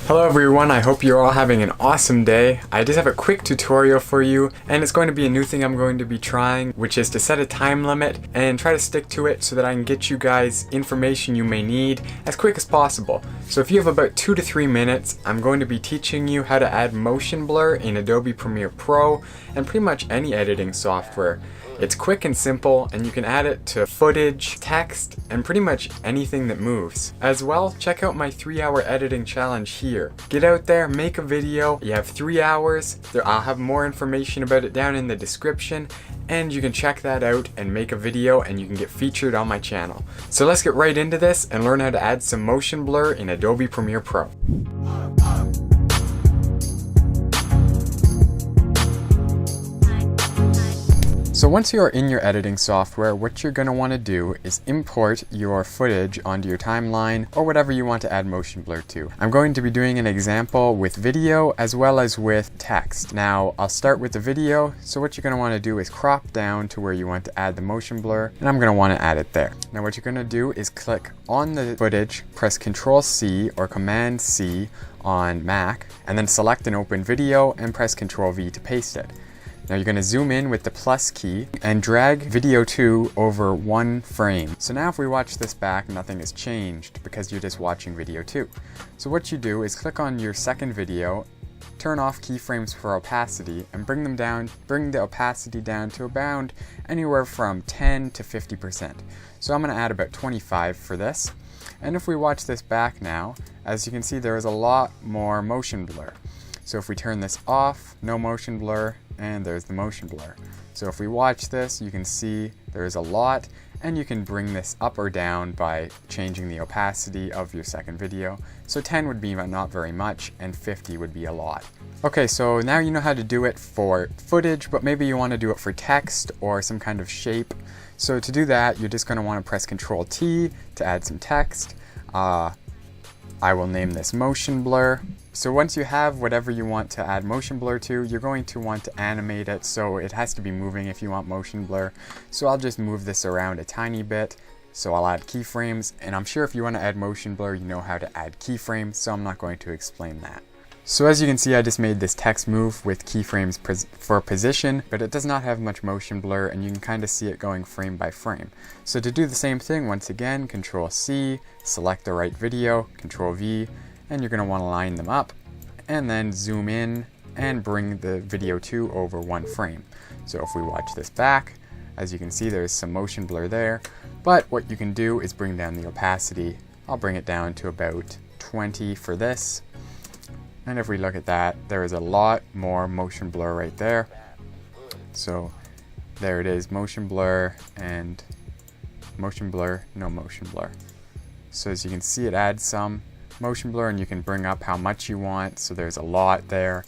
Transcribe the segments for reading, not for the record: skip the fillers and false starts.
Hello everyone, I hope you're all having an awesome day. I just have a quick tutorial for you, and it's going to be a new thing I'm going to be trying, which is to set a time limit and try to stick to it so that I can get you guys information you may need as quick as possible. So if you have about 2 to 3 minutes, I'm going to be teaching you how to add motion blur in Adobe Premiere Pro and pretty much any editing software. It's quick and simple, and you can add it to footage, text, and pretty much anything that moves. As well, check out my 3-hour editing challenge here. Get out there, make a video. You have 3 hours. I'll have more information about it down in the description, and you can check that out and make a video, and you can get featured on my channel. So let's get right into this and learn how to add some motion blur in Adobe Premiere Pro. So once you're in your editing software, what you're going to want to do is import your footage onto your timeline or whatever you want to add motion blur to. I'm going to be doing an example with video as well as with text. Now I'll start with the video. So what you're going to want to do is crop down to where you want to add the motion blur, and I'm going to want to add it there. Now what you're going to do is click on the footage, press Ctrl C or Command C on Mac, and then select an open video and press Ctrl V to paste it. Now you're going to zoom in with the plus key and drag video 2 over 1 frame. So now if we watch this back, nothing has changed because you're just watching video 2. So what you do is click on your second video, turn off keyframes for opacity, and bring the opacity down to about anywhere from 10 to 50%. So I'm going to add about 25 for this. And if we watch this back now, as you can see, there is a lot more motion blur. So if we turn this off, no motion blur, and there's the motion blur. So if we watch this, you can see there's a lot, and you can bring this up or down by changing the opacity of your second video. So 10 would be not very much, and 50 would be a lot. Okay, so now you know how to do it for footage, but maybe you want to do it for text or some kind of shape. So to do that, you're just going to want to press Ctrl T to add some text. I will name this motion blur. So once you have whatever you want to add motion blur to, you're going to want to animate it, so it has to be moving if you want motion blur. So I'll just move this around a tiny bit. So I'll add keyframes, and I'm sure if you want to add motion blur, you know how to add keyframes, so I'm not going to explain that. So as you can see, I just made this text move with keyframes for position, but it does not have much motion blur, and you can kind of see it going frame by frame. So to do the same thing, once again, Ctrl C, select the right video, Ctrl V, and you're going to want to line them up, and then zoom in and bring the video 2 over 1 frame. So if we watch this back, as you can see, there's some motion blur there, but what you can do is bring down the opacity. I'll bring it down to about 20 for this. And if we look at that, there is a lot more motion blur right there. So there it is, motion blur and motion blur, no motion blur. So as you can see, it adds some motion blur, and you can bring up how much you want. So there's a lot there,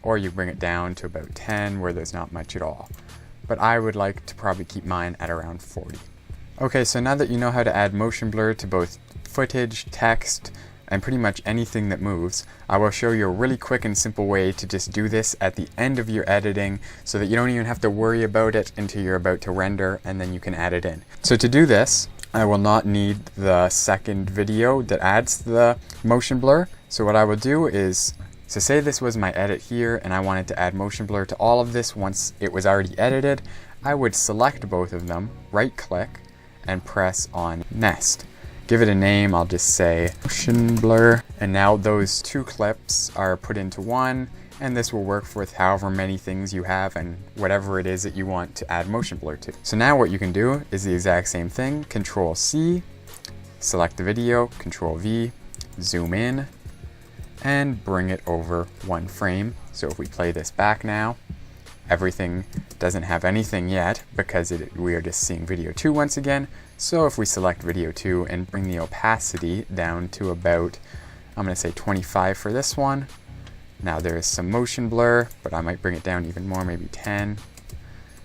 or you bring it down to about 10 where there's not much at all. But I would like to probably keep mine at around 40. Okay, so now that you know how to add motion blur to both footage, text, and pretty much anything that moves, I will show you a really quick and simple way to just do this at the end of your editing so that you don't even have to worry about it until you're about to render, and then you can add it in. So to do this, I will not need the second video that adds the motion blur. So what I will do is, so say this was my edit here and I wanted to add motion blur to all of this once it was already edited, I would select both of them, right click, and press on Nest. Give it a name, I'll just say motion blur, and now those 2 clips are put into one, and this will work with however many things you have and whatever it is that you want to add motion blur to. So now what you can do is the exact same thing, Ctrl C, select the video, Ctrl V, zoom in, and bring it over 1 frame. So if we play this back now, everything doesn't have anything yet because we are just seeing video 2 once again. So if we select video 2 and bring the opacity down to about, I'm going to say 25 for this one. Now there is some motion blur, but I might bring it down even more, maybe 10.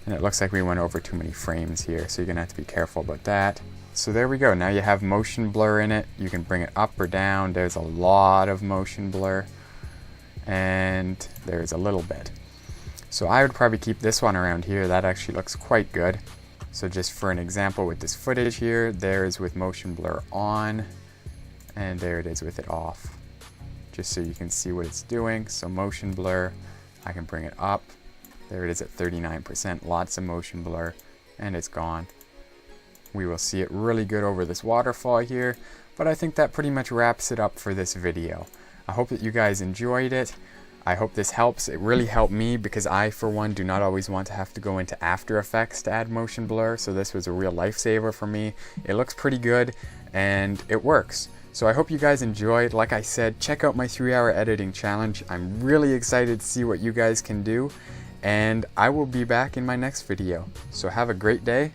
And it looks like we went over too many frames here, so you're going to have to be careful about that. So there we go. Now you have motion blur in it. You can bring it up or down. There's a lot of motion blur, and there's a little bit. So I would probably keep this one around here. That actually looks quite good. So just for an example with this footage here, there is with motion blur on, and there it is with it off. just so you can see what it's doing. So motion blur, I can bring it up. There it is at 39%, lots of motion blur, and it's gone. We will see it really good over this waterfall here, but I think that pretty much wraps it up for this video. I hope that you guys enjoyed it. I hope this helps. It really helped me because I, for one, do not always want to have to go into After Effects to add motion blur, so this was a real lifesaver for me. It looks pretty good, and it works. So I hope you guys enjoyed. Like I said, check out my 3-hour editing challenge. I'm really excited to see what you guys can do, and I will be back in my next video. So have a great day.